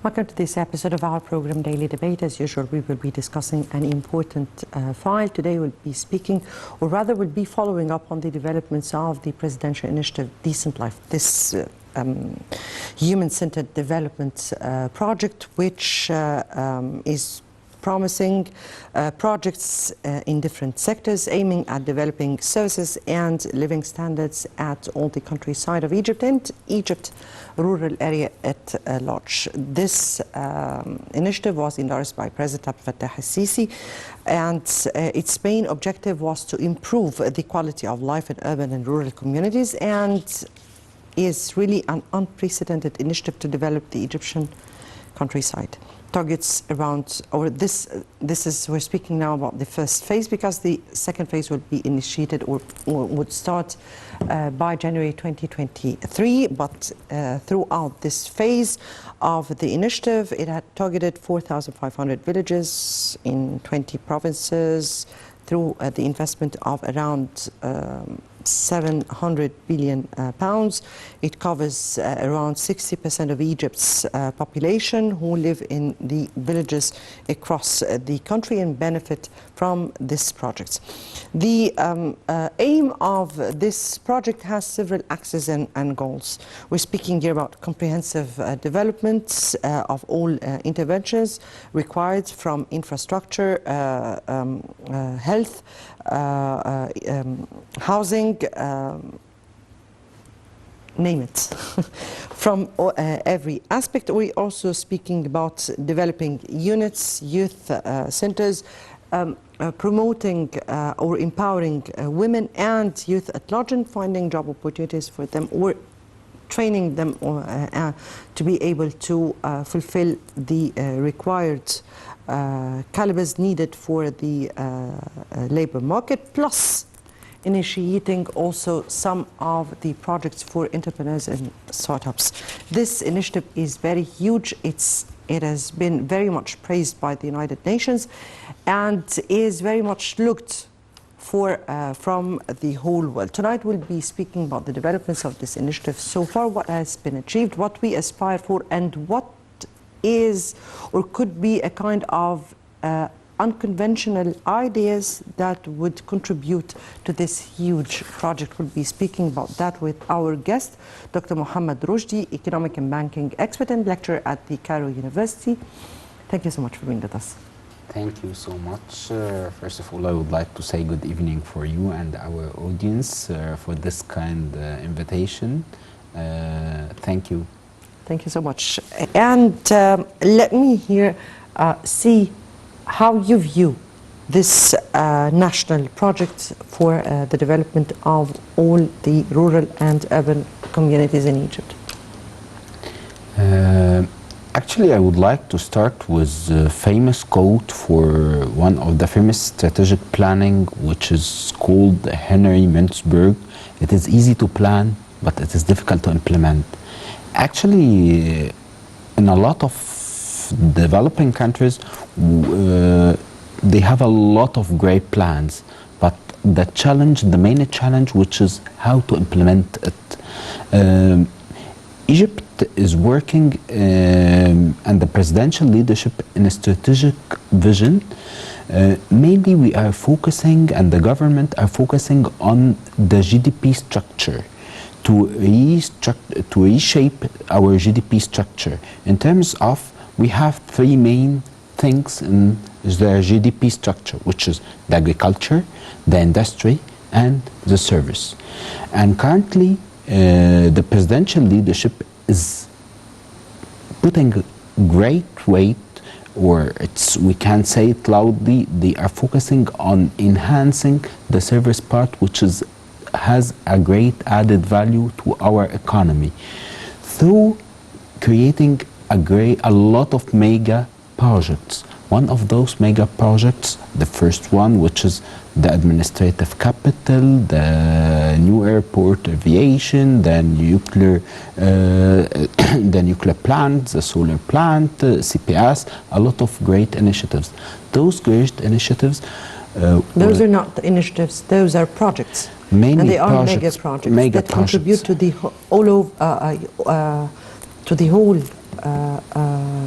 Welcome to this episode of our program Daily Debate. As usual, we will be discussing an important file. Today we'll be speaking, or rather we'll be following up on the developments of the presidential initiative Decent Life, this human-centered development project, which is promising projects in different sectors aiming at developing services and living standards at all the countryside of Egypt and Egypt rural area at large. This initiative was endorsed by President Abdel Fattah al-Sisi, and its main objective was to improve the quality of life in urban and rural communities, and is really an unprecedented initiative to develop the Egyptian countryside. Targets around, or we're speaking now about the first phase, because the second phase will be initiated or would start by January 2023. But throughout this phase of the initiative, it had targeted 4,500 villages in 20 provinces through the investment of around 700 billion pounds. It covers around 60% of Egypt's population who live in the villages across the country and benefit from this project. The aim of this project has several axes and goals. We're speaking here about comprehensive development of all interventions required, from infrastructure, health, housing, name it, from every aspect. We're also speaking about developing units, youth centers, promoting or empowering women and youth at large, and finding job opportunities for them, or training them to be able to fulfill the required calibers needed for the labor market, plus initiating also some of the projects for entrepreneurs and startups. This initiative is very huge. It has been very much praised by the United Nations and is very much looked for from the whole world. Tonight we'll be speaking about the developments of this initiative so far, what has been achieved, what we aspire for, and what is or could be a kind of unconventional ideas that would contribute to this huge project. We'll be speaking about that with our guest, Dr. Mohamed Roshdi, economic and banking expert and lecturer at the Cairo University. Thank you so much for being with us. Thank you so much. First of all, I would like to say good evening for you and our audience for this kind invitation. Thank you. Thank you so much. And let me here see how you view this national project for the development of all the rural and urban communities in Egypt. Actually, I would like to start with a famous quote for one of the famous strategic planning, which is called Henry Mintzberg. It is easy to plan, but it is difficult to implement. Actually, in a lot of developing countries, they have a lot of great plans, but the main challenge, which is how to implement it. Egypt is working and the presidential leadership in a strategic vision. Mainly we are focusing, and the government are focusing on the GDP structure, to reshape our GDP structure. In terms of, we have three main things in the GDP structure, which is the agriculture, the industry, and the service. And currently, the presidential leadership is putting great weight, or we can say it loudly, they are focusing on enhancing the service part, which has a great added value to our economy, through creating a lot of mega projects. One of those mega projects, the first one, which is the administrative capital, the new airport aviation, the nuclear plant, the solar plant, CPS, a lot of great initiatives. Those great initiatives those are not the initiatives, those are projects. Mainly and they are projects, mega projects that contribute to the whole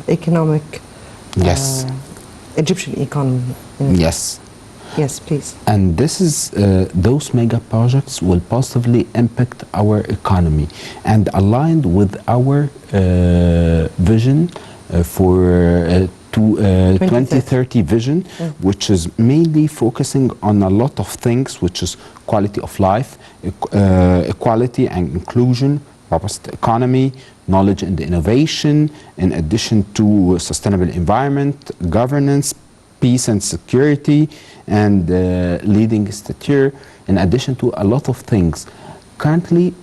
economic Yes. Egyptian economy. Yes. Yes, please. And this is those mega projects will positively impact our economy and aligned with our vision for 2030 vision, which is mainly focusing on a lot of things, which is quality of life, equality and inclusion, robust economy, knowledge and innovation, in addition to sustainable environment, governance, peace and security, and leading stature, in addition to a lot of things. Currently,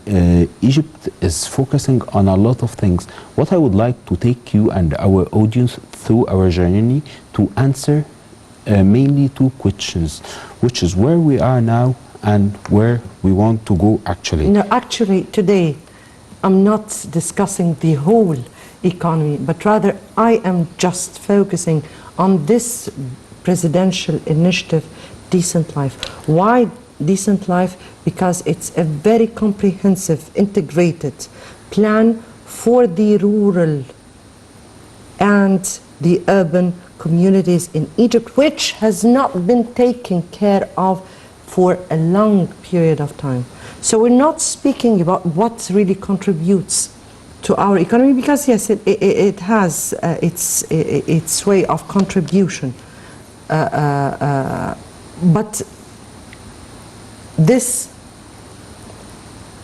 Egypt is focusing on a lot of things. What I would like to take you and our audience through our journey to answer mainly two questions, which is where we are now and where we want to go actually. No, actually, today, I'm not discussing the whole economy, but rather I am just focusing on this presidential initiative, Decent Life. Why Decent Life? Because it's a very comprehensive, integrated plan for the rural and the urban communities in Egypt, which has not been taken care of for a long period of time. So we're not speaking about what really contributes to our economy, because yes, it has its way of contribution. But this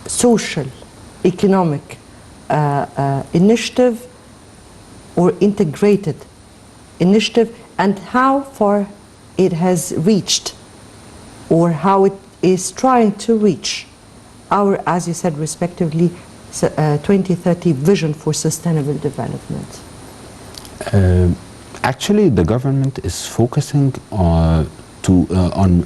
social, economic initiative or integrated initiative, and how far it has reached or how it is trying to reach our, as you said, respectively, 2030 vision for sustainable development. Actually, the government is focusing on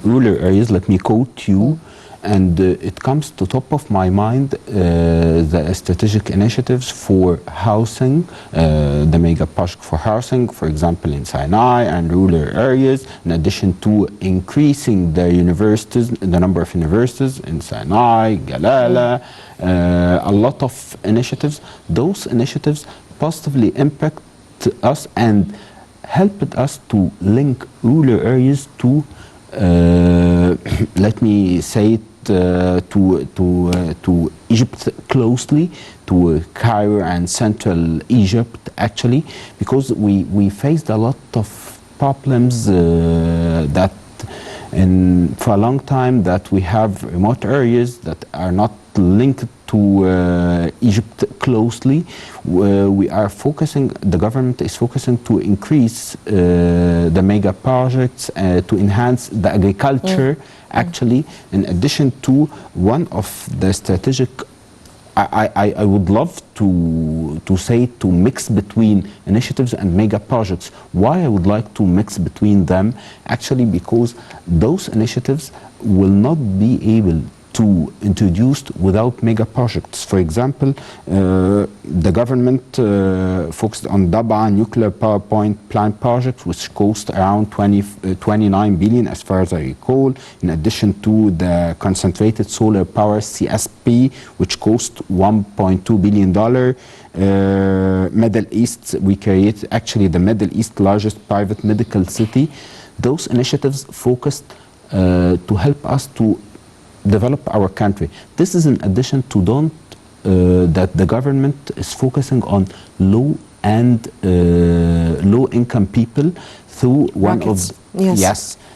rural areas. Let me quote you, and it comes to top of my mind the strategic initiatives for housing, the mega project for housing, for example, in Sinai and rural areas, in addition to increasing the universities, the number of universities in Sinai, Galala, a lot of initiatives. Those initiatives positively impact us and helped us to link rural areas to, let me say it, to Egypt closely, to Cairo and Central Egypt actually, because we faced a lot of problems that for a long time, that we have remote areas that are not linked to Egypt closely. We are focusing, the government is focusing to increase the mega projects, to enhance the agriculture actually, in addition to one of the strategic, I would love to say, to mix between initiatives and mega projects. Why I would like to mix between them? Actually, because those initiatives will not be able to introduced without mega projects. For example, the government focused on Daba nuclear power plant project, which cost around 29 billion as far as I recall, in addition to the concentrated solar power CSP, which cost $1.2 billion. Middle East, we created actually the Middle East largest private medical city. Those initiatives focused to help us to develop our country. This is in addition to that the government is focusing on low and low income people through one of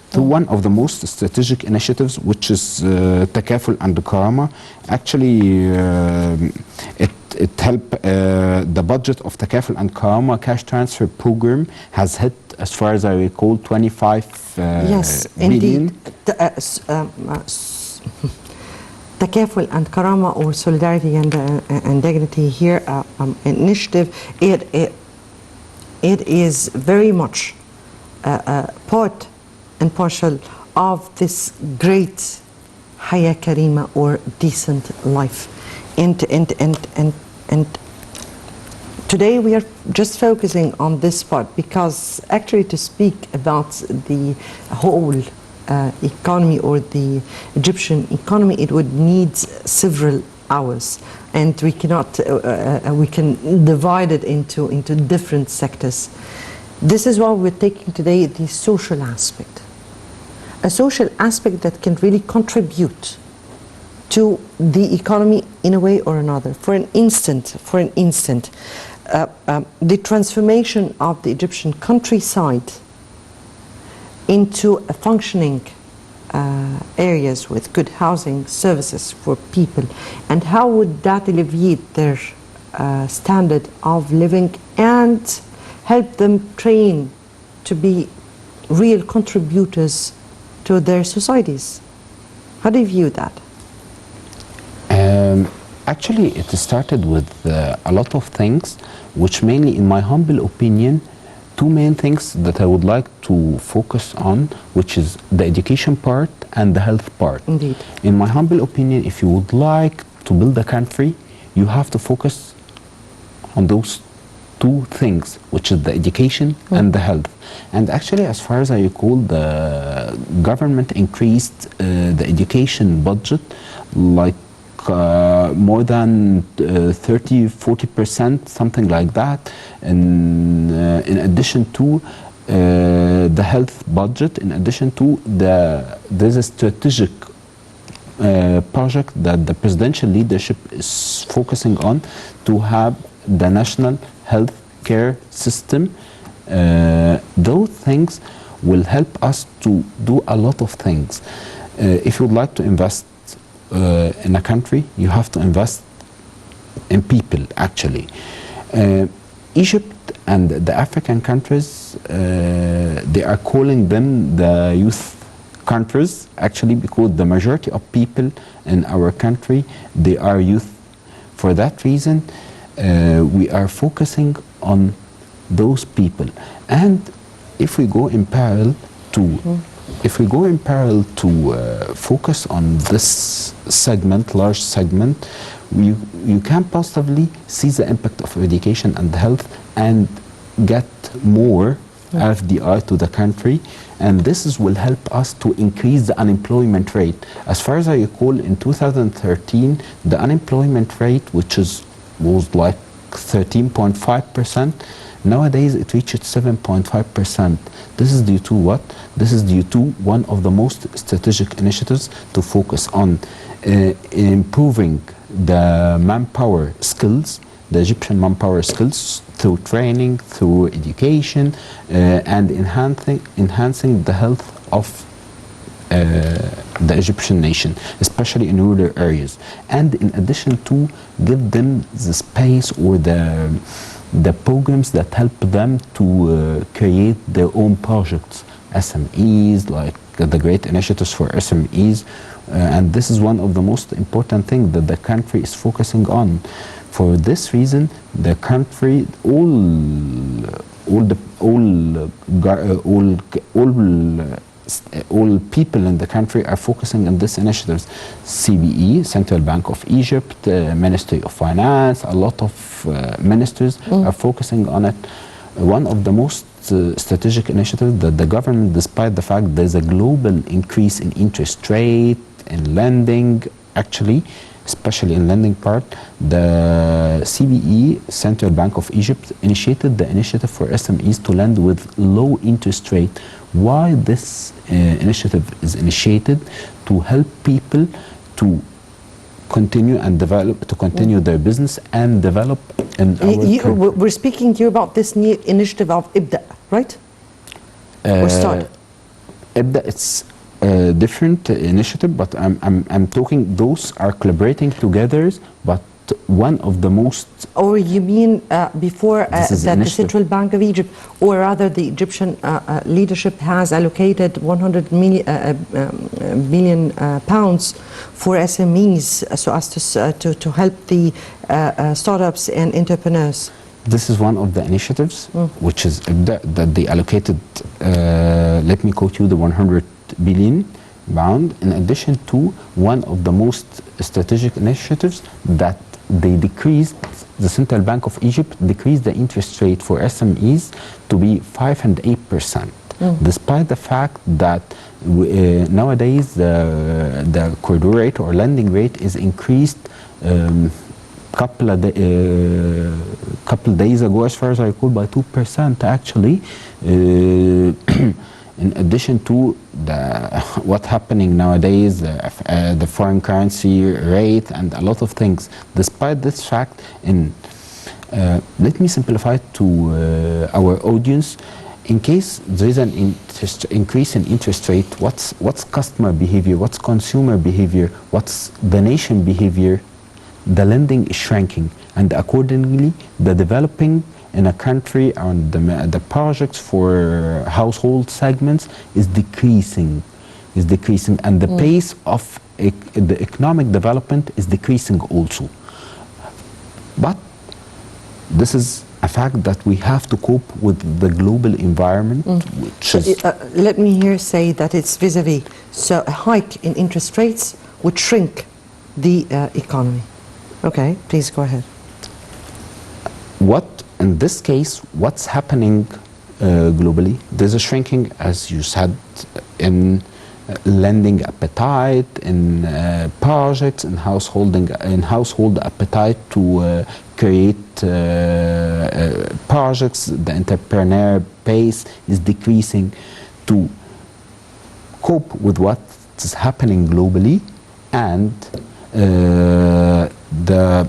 through one of the most strategic initiatives, which is Takaful and Karama. Actually, it helped the budget of Takaful and Karama cash transfer program has hit, as far as I recall, 25 yes, billion. Indeed. Takaful and Karama, or Solidarity and Dignity here, initiative, it is very much part and partial of this great Haya Karima, or decent life. And today we are just focusing on this part, because actually to speak about the whole economy or the Egyptian economy, it would need several ours, and we cannot we can divide it into different sectors. This is why we're taking today the social aspect, a social aspect that can really contribute to the economy in a way or another. For an instant, the transformation of the Egyptian countryside into a functioning areas with good housing services for people, and how would that alleviate their standard of living and help them train to be real contributors to their societies? How do you view that? Actually, it started with a lot of things, which mainly, in my humble opinion, two main things that I would like to focus on, which is the education part and the health part. Indeed. In my humble opinion, if you would like to build a country, you have to focus on those two things, which is the education and the health. And actually, as far as I recall, the government increased the education budget like more than 30–40%, something like that, and in addition to the health budget, in addition to there's a strategic project that the presidential leadership is focusing on to have the national health care system. Those things will help us to do a lot of things. If you would like to invest in a country, you have to invest in people, actually. Egypt and the African countries, they are calling them the youth countries, actually, because the majority of people in our country, they are youth. For that reason, we are focusing on those people. And if we go in parallel to focus on this segment, large segment, you can possibly see the impact of education and health and get more FDI to the country, and this will help us to increase the unemployment rate. As far as I recall, in 2013, the unemployment rate, which was like 13.5%, nowadays it reached 7.5%. This is due to what? This is due to one of the most strategic initiatives to focus on improving the manpower skills, the Egyptian manpower skills, through training, through education, and enhancing the health of the Egyptian nation, especially in rural areas. And in addition to give them the space or the programs that help them to create their own projects, SMEs, like the great initiatives for SMEs, and this is one of the most important things that the country is focusing on. For this reason, the country, all people in the country are focusing on these initiatives. CBE, Central Bank of Egypt, Ministry of Finance, a lot of ministers are focusing on it. One of the most strategic initiatives that the government, despite the fact there's a global increase in interest rate, in lending, actually, especially in lending part, the CBE, Central Bank of Egypt, initiated the initiative for SMEs to lend with low interest rate. Why this initiative is initiated? To help people to continue and develop, to continue their business and develop in our country. We're speaking here about this new initiative of IBDA, right? Or start? IBDA, it's a different initiative, but I'm talking, those are collaborating together, but one of the most... Or you mean before that the Central Bank of Egypt, or rather the Egyptian leadership has allocated 100 million pounds for SMEs so as to help the startups and entrepreneurs? This is one of the initiatives, which is that they allocated, let me quote you, the 100 billion pound, in addition to one of the most strategic initiatives that they decreased, the Central Bank of Egypt decreased the interest rate for SMEs to be 5 and 8%, despite the fact that nowadays the corridor rate or lending rate is increased couple of days ago, as far as I recall, by 2% actually. In addition to what's happening nowadays, the foreign currency rate and a lot of things. Despite this fact, let me simplify it to our audience. In case there is an increase in interest rate, what's customer behavior, what's consumer behavior, what's the nation behavior? The lending is shrinking, and accordingly, the developing in a country and the projects for household segments is decreasing, and the pace of the economic development is decreasing also. But this is a fact that we have to cope with the global environment, which is... let me here say that it's vis-a-vis. So a hike in interest rates would shrink the economy. Okay, please go ahead. In this case, what's happening globally? There's a shrinking, as you said, in lending appetite, in projects, in household appetite to create projects. The entrepreneur base is decreasing. To cope with what is happening globally, and the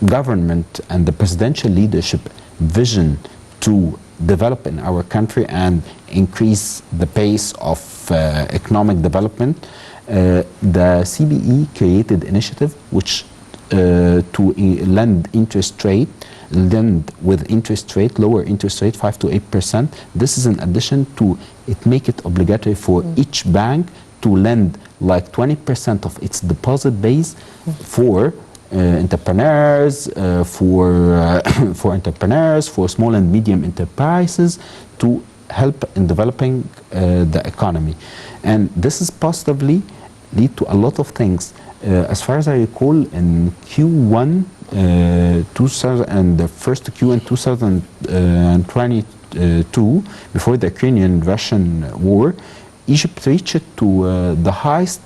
government and the presidential leadership vision to develop in our country and increase the pace of economic development, the CBE created initiative which to lend with interest rate, lower interest rate, 5 to 8%. This is in addition to make it obligatory for each bank to lend like 20% of its deposit base for entrepreneurs, for entrepreneurs, for small and medium enterprises, to help in developing the economy. And this is positively lead to a lot of things. As far as I recall, in Q1 2000 and the first Q in 2022, before the Ukrainian-Russian war, Egypt reached to the highest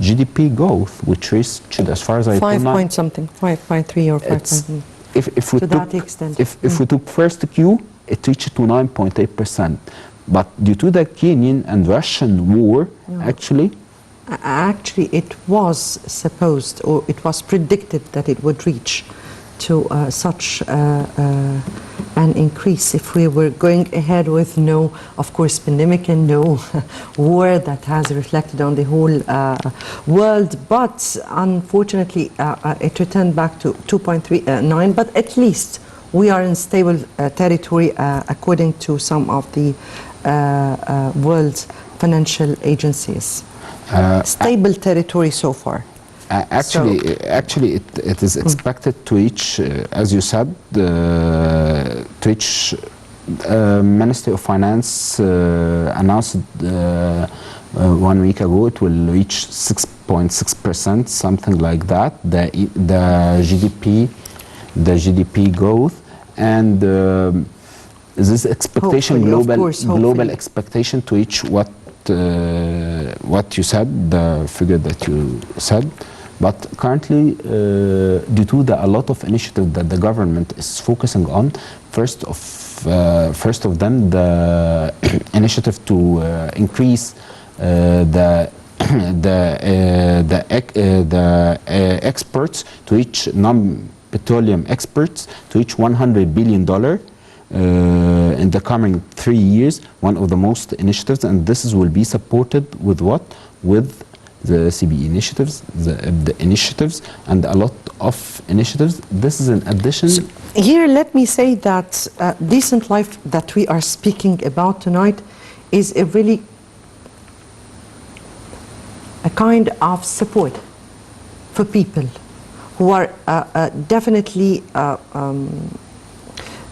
GDP growth, which reached, as far as I recall, 5.3 or 5. If we took first Q, it reached to 9.8%. But due to the Kenyan and Russian war, actually, it was supposed, or it was predicted that it would reach to such an increase if we were going ahead with no, of course, pandemic and no war that has reflected on the whole world. But unfortunately, it returned back to 2.39. But at least we are in stable territory, according to some of the world financial agencies. Stable territory so far. Actually, it is expected to reach, as you said, to reach. Ministry of Finance announced 1 week ago it will reach 6.6%, something like that. The GDP growth, and this expectation, global expectation to reach what you said, the figure that you said. But currently, due to a lot of initiatives that the government is focusing on, first of them, the initiative to increase the exports to reach non-petroleum exports to reach $100 billion in the coming 3 years, one of the most initiatives, and this will be supported with what? With the CBE initiatives, the initiatives, and a lot of initiatives. This is in addition. So here, let me say that decent life that we are speaking about tonight is a really a kind of support for people who are definitely.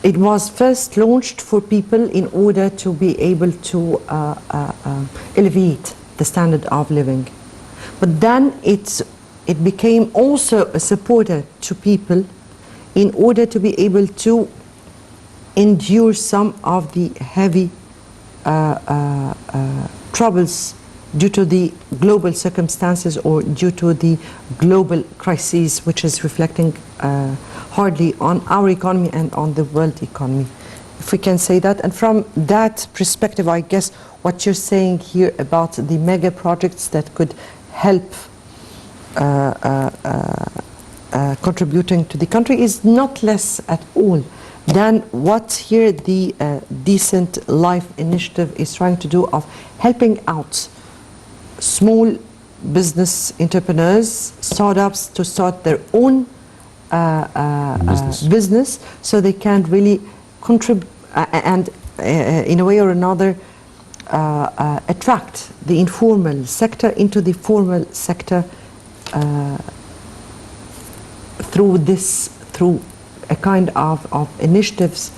It was first launched for people in order to be able to elevate the standard of living. But then it became also a supporter to people in order to be able to endure some of the heavy troubles due to the global circumstances or due to the global crises, which is reflecting hardly on our economy and on the world economy, if we can say that. And from that perspective, I guess what you're saying here about the mega projects that could help contributing to the country is not less at all than what here the Decent Life Initiative is trying to do, of helping out small business entrepreneurs, startups, to start their own business, so they can really contribute and in a way or another attract the informal sector into the formal sector through a kind of initiatives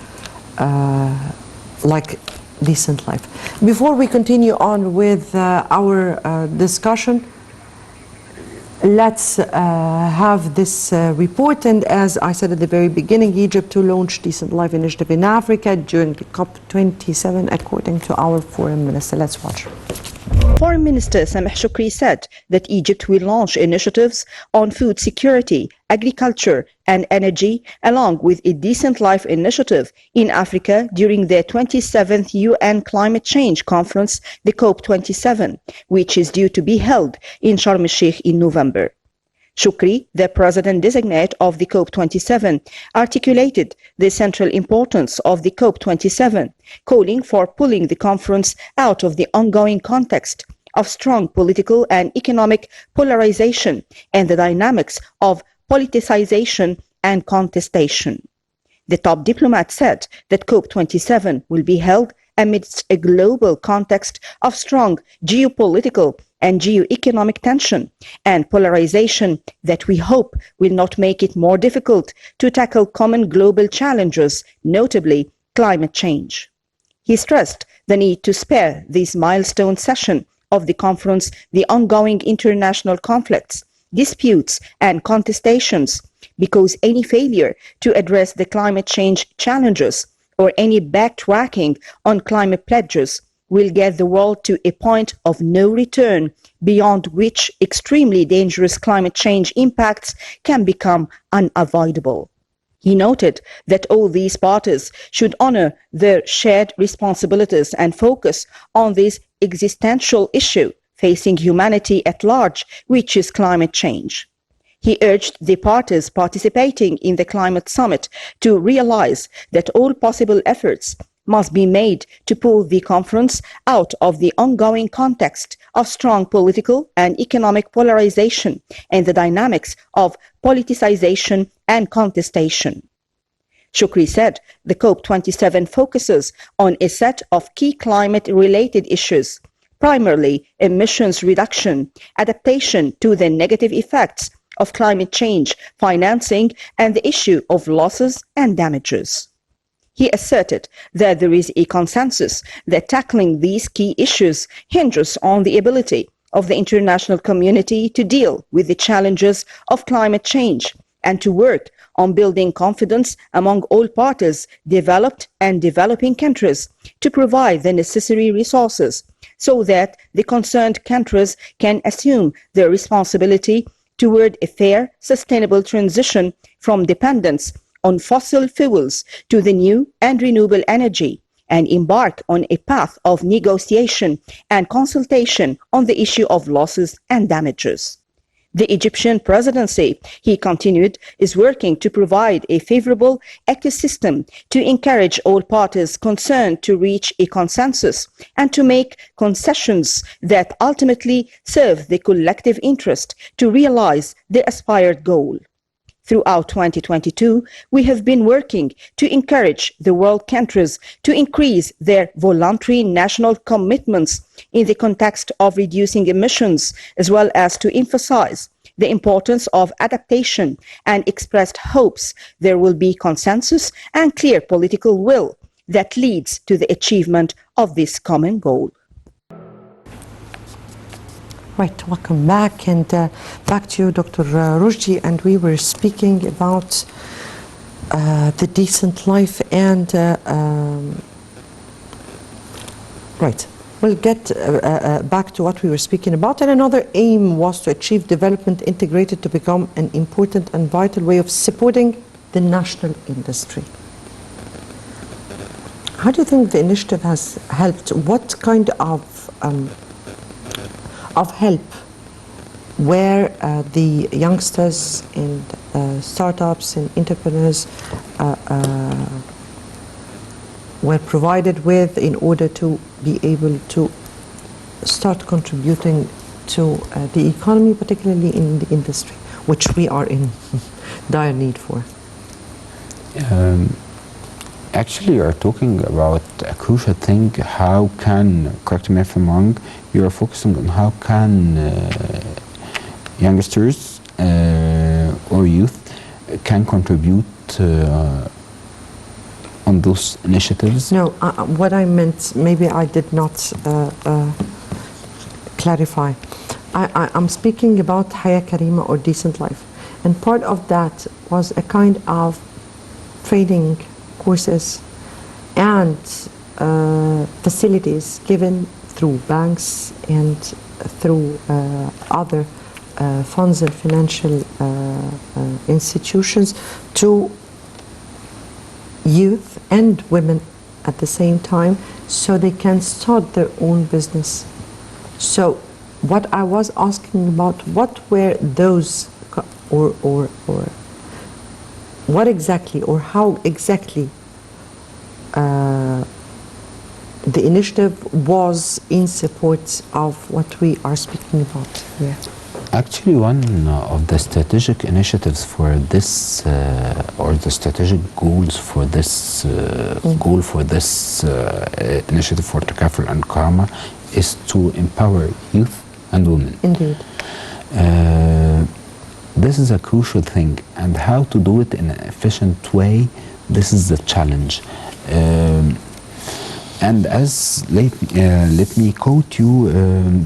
like Decent Life. Before we continue on with our discussion, let's have this report. And as I said at the very beginning, Egypt to launch Decent Life Initiative in Africa during the COP27, according to our foreign minister. Let's watch. Foreign Minister Sameh Shoukry said that Egypt will launch initiatives on food security, agriculture and energy, along with a Decent Life initiative in Africa during the 27th UN Climate Change Conference, the COP27, which is due to be held in Sharm el-Sheikh in November. Shoukry, the president-designate of the COP27, articulated the central importance of the COP27, calling for pulling the conference out of the ongoing context of strong political and economic polarization and the dynamics of politicization and contestation. The top diplomat said that COP27 will be held amidst a global context of strong geopolitical and geo-economic tension and polarization that we hope will not make it more difficult to tackle common global challenges, notably climate change. He stressed the need to spare this milestone session of the conference the ongoing international conflicts, disputes and contestations, because any failure to address the climate change challenges or any backtracking on climate pledges will get the world to a point of no return, beyond which extremely dangerous climate change impacts can become unavoidable. He noted that all these parties should honor their shared responsibilities and focus on this existential issue facing humanity at large, which is climate change. He urged the parties participating in the climate summit to realize that all possible efforts must be made to pull the conference out of the ongoing context of strong political and economic polarization and the dynamics of politicization and contestation. Shoukry said the COP27 focuses on a set of key climate-related issues, primarily emissions reduction, adaptation to the negative effects of climate change, financing, and the issue of losses and damages. He asserted that there is a consensus that tackling these key issues hinges on the ability of the international community to deal with the challenges of climate change and to work on building confidence among all parties, developed and developing countries, to provide the necessary resources so that the concerned countries can assume their responsibility toward a fair, sustainable transition from dependence on fossil fuels to the new and renewable energy, and embark on a path of negotiation and consultation on the issue of losses and damages. The Egyptian presidency, he continued, is working to provide a favorable ecosystem to encourage all parties concerned to reach a consensus and to make concessions that ultimately serve the collective interest to realize the aspired goal. Throughout 2022, we have been working to encourage the world countries to increase their voluntary national commitments in the context of reducing emissions, as well as to emphasize the importance of adaptation and expressed hopes there will be consensus and clear political will that leads to the achievement of this common goal. Right, welcome back, and back to you, Dr. Roshdi, and we were speaking about the decent life and right, We'll get back to what we were speaking about. And another aim was to achieve development integrated to become an important and vital way of supporting the national industry. How do you think the initiative has helped? What kind of help where the youngsters and startups and entrepreneurs were provided with in order to be able to start contributing to the economy, particularly in the industry, which we are in dire need for? Actually, you're talking about a crucial thing. How can, correct me if I'm wrong, you're focusing on how can youngsters or youth can contribute on those initiatives? No, what I meant, maybe I did not clarify. I'm speaking about Haya Karima, or decent life. And part of that was a kind of training courses and facilities given through banks and through other funds and financial institutions to youth and women at the same time, so they can start their own business. So what I was asking about, what were those, or what exactly, or how exactly the initiative was in support of what we are speaking about here? Actually, one of the strategic initiatives for this, or the strategic goals for this goal for this initiative for Takaful and Karma is to empower youth and women. Indeed. This is a crucial thing, and how to do it in an efficient way, this is the challenge. And as let me quote you,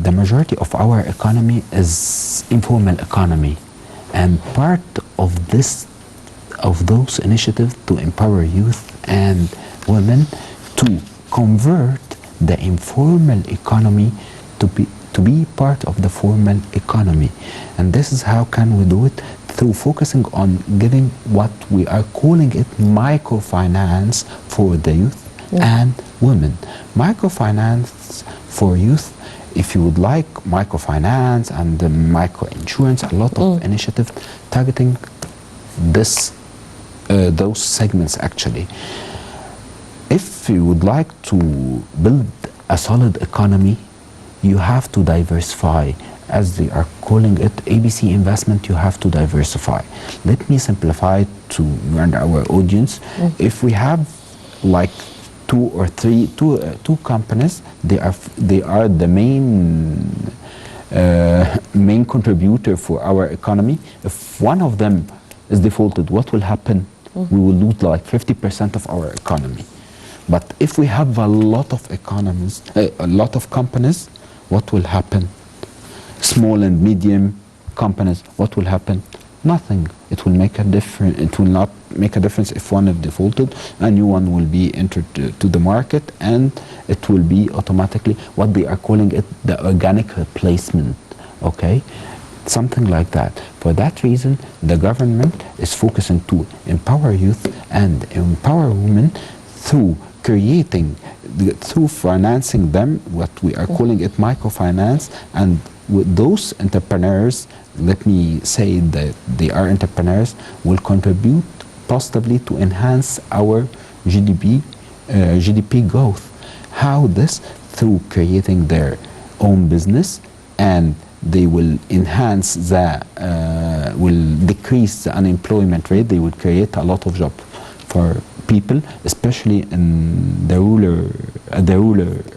the majority of our economy is informal economy, and part of those initiatives to empower youth and women to convert the informal economy to be part of the formal economy. And this is how can we do it, through focusing on giving what we are calling it microfinance for the youth and women. Microfinance for youth, if you would like microfinance and microinsurance, a lot of initiatives targeting those segments actually. If you would like to build a solid economy, you have to diversify. As they are calling it, ABC investment, you have to diversify. Let me simplify it to you and our audience. If we have like two companies, they are the main contributor for our economy. If one of them is defaulted, what will happen? We will lose like 50% of our economy. But if we have a lot of companies, what will happen? Small and medium companies, what will happen? Nothing. It will make a difference. It will not make a difference if one is defaulted. A new one will be entered to the market, and it will be automatically what they are calling it, the organic replacement. Okay, something like that. For that reason, the government is focusing to empower youth and empower women through financing them, what we are calling it microfinance, and with those entrepreneurs, let me say that they are entrepreneurs, will contribute positively to enhance our GDP growth. How this? Through creating their own business, and they will enhance will decrease the unemployment rate. They will create a lot of jobs for people, especially in the rural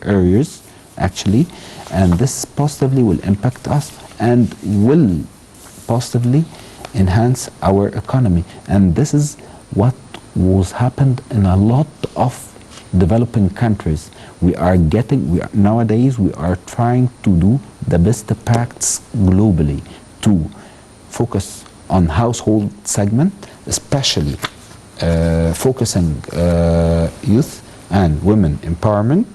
areas, actually, and this positively will impact us and will positively enhance our economy. And this is what was happened in a lot of developing countries. Nowadays we are trying to do the best practice globally to focus on household segment, especially focusing youth and women empowerment,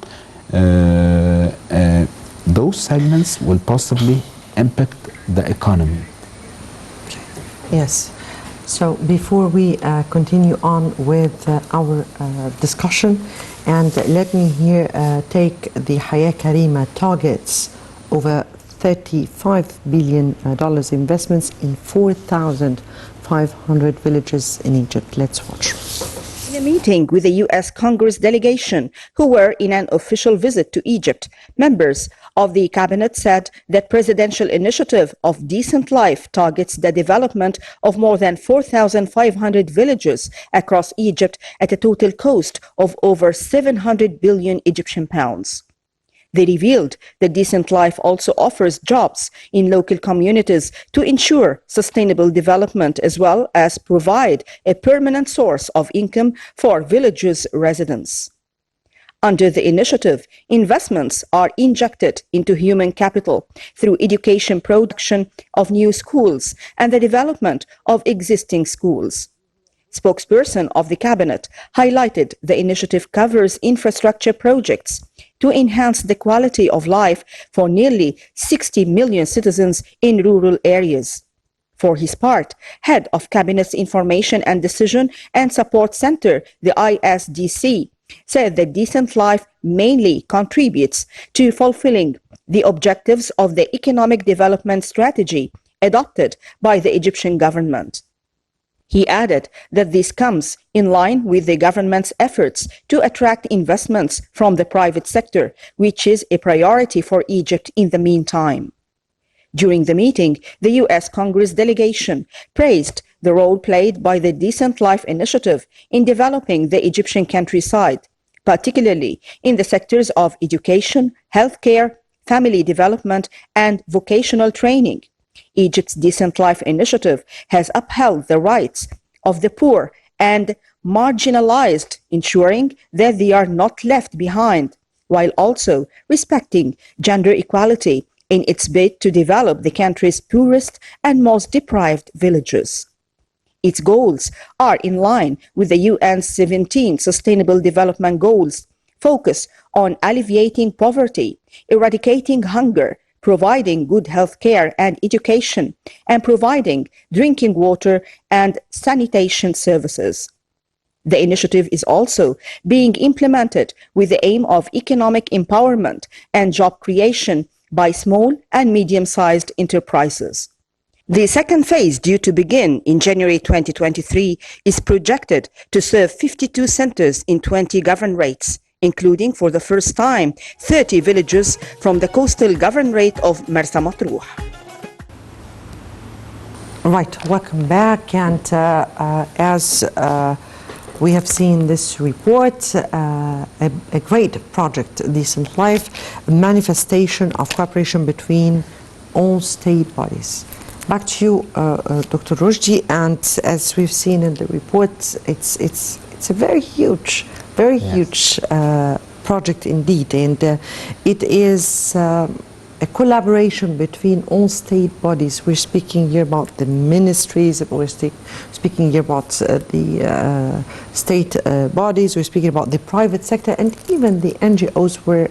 those segments will possibly impact the economy. Yes. So before we continue on with our discussion, and let me here take the Haya Karima targets over $35 billion investments in 4,500 villages in Egypt. Let's watch. In a meeting with the U.S. Congress delegation who were in an official visit to Egypt, members of the cabinet said that presidential initiative of Decent Life targets the development of more than 4,500 villages across Egypt at a total cost of over 700 billion Egyptian pounds. They revealed that Decent Life also offers jobs in local communities to ensure sustainable development as well as provide a permanent source of income for villages' residents. Under the initiative, investments are injected into human capital through education production of new schools and the development of existing schools. Spokesperson of the cabinet highlighted the initiative covers infrastructure projects to enhance the quality of life for nearly 60 million citizens in rural areas. For his part, head of Cabinet's Information and Decision and Support Center, the ISDC, said that Decent Life mainly contributes to fulfilling the objectives of the economic development strategy adopted by the Egyptian government. He added that this comes in line with the government's efforts to attract investments from the private sector, which is a priority for Egypt in the meantime. During the meeting, the U.S. Congress delegation praised the role played by the Decent Life initiative in developing the Egyptian countryside, particularly in the sectors of education, healthcare, family development, and vocational training. Egypt's Decent Life initiative has upheld the rights of the poor and marginalized, ensuring that they are not left behind, while also respecting gender equality in its bid to develop the country's poorest and most deprived villages. Its goals are in line with the UN's 17 Sustainable Development Goals, focus on alleviating poverty, eradicating hunger, providing good health care and education, and providing drinking water and sanitation services. The initiative is also being implemented with the aim of economic empowerment and job creation by small and medium-sized enterprises. The second phase, due to begin in January 2023, is projected to serve 52 centers in 20 governorates, including for the first time 30 villages from the coastal governorate of Marsa Matruh. Right, welcome back. And as we have seen this report, a great project, Decent Life, a manifestation of cooperation between all state bodies. Back to you, Dr. Roshdi, and as we've seen in the report, it's a very huge project indeed, and it is a collaboration between all state bodies. We're speaking here about the ministries, we're speaking here about the state bodies, we're speaking about the private sector, and even the NGOs were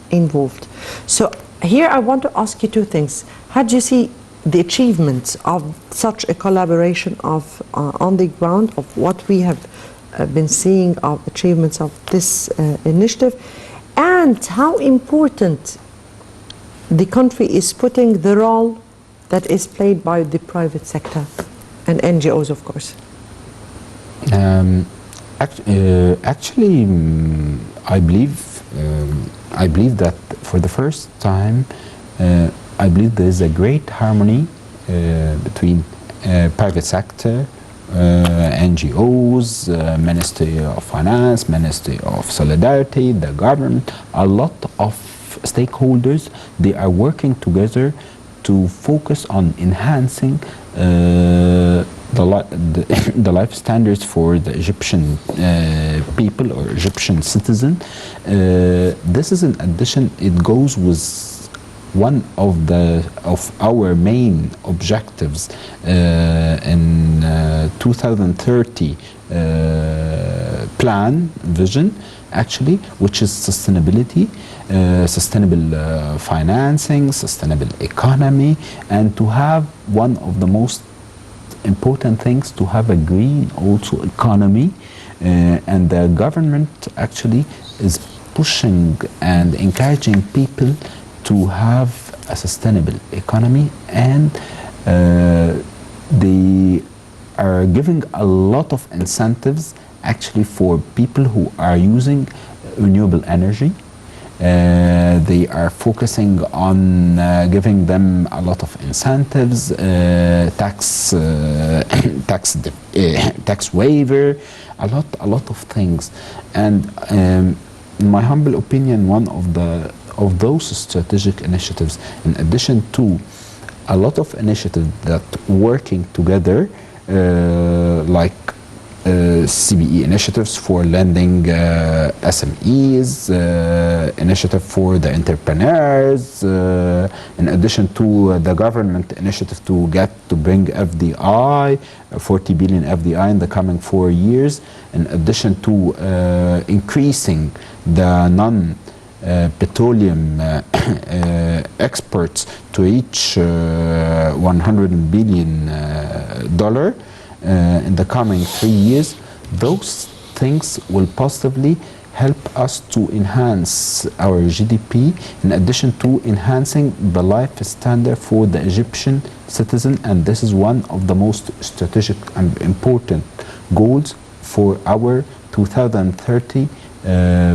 involved. So here I want to ask you two things. How do you see the achievements of such a collaboration of on the ground of what we have been seeing of achievements of this initiative, and how important the country is putting the role that is played by the private sector and NGOs, of course? Actually, I believe that for the first time, I believe there is a great harmony between private sector, NGOs, Ministry of Finance, Ministry of Solidarity, the government, a lot of stakeholders. They are working together to focus on enhancing the life standards for the Egyptian people or Egyptian citizen. This is an addition. It goes with one of our main objectives in 2030 vision, actually, which is sustainability, sustainable financing, sustainable economy, and to have one of the most important things, to have a green also economy. And the government actually is pushing and encouraging people to have a sustainable economy, and they are giving a lot of incentives actually for people who are using renewable energy. They are focusing on giving them a lot of incentives, tax waiver, a lot of things. And in my humble opinion, one of those strategic initiatives, in addition to a lot of initiatives that working together, like CBE initiatives for lending SMEs, initiative for the entrepreneurs, in addition to the government initiative to bring FDI, 40 billion FDI in the coming 4 years, in addition to increasing the petroleum exports to reach $100 billion in the coming 3 years. Those things will positively help us to enhance our GDP, in addition to enhancing the life standard for the Egyptian citizen, and this is one of the most strategic and important goals for our 2030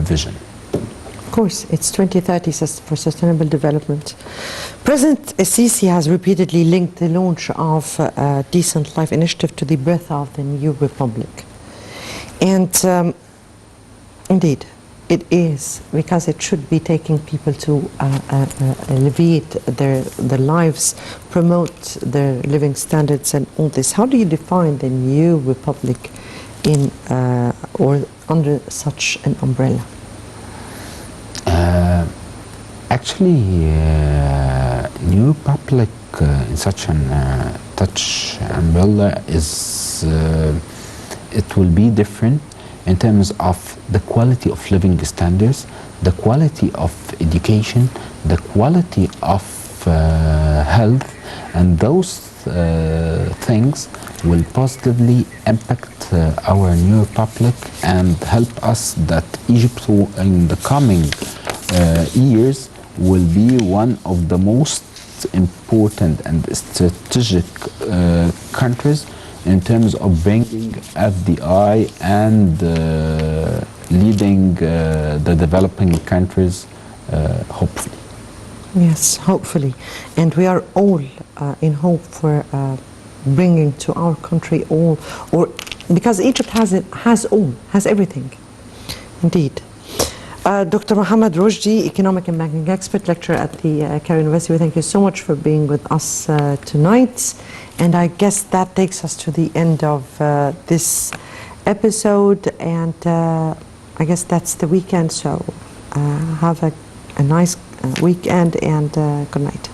vision. Of course, it's 2030 for sustainable development. President Sisi has repeatedly linked the launch of a Decent Life initiative to the birth of the new republic. And indeed, it is, because it should be taking people to alleviate their lives, promote their living standards and all this. How do you define the new republic in or under such an umbrella? Actually, New Republic in such an touch umbrella is it will be different in terms of the quality of living standards, the quality of education, the quality of health, and those things will positively impact our New Republic and help us that Egypt in the coming years will be one of the most important and strategic countries in terms of bringing FDI and leading the developing countries, hopefully. Yes, hopefully. And we are all in hope for bringing to our country all, or because Egypt has everything. Indeed. Dr. Mohamed Roshdi, economic and banking expert, lecturer at the Cairo University, we thank you so much for being with us tonight. And I guess that takes us to the end of this episode. And I guess that's the weekend. So have a nice weekend and good night.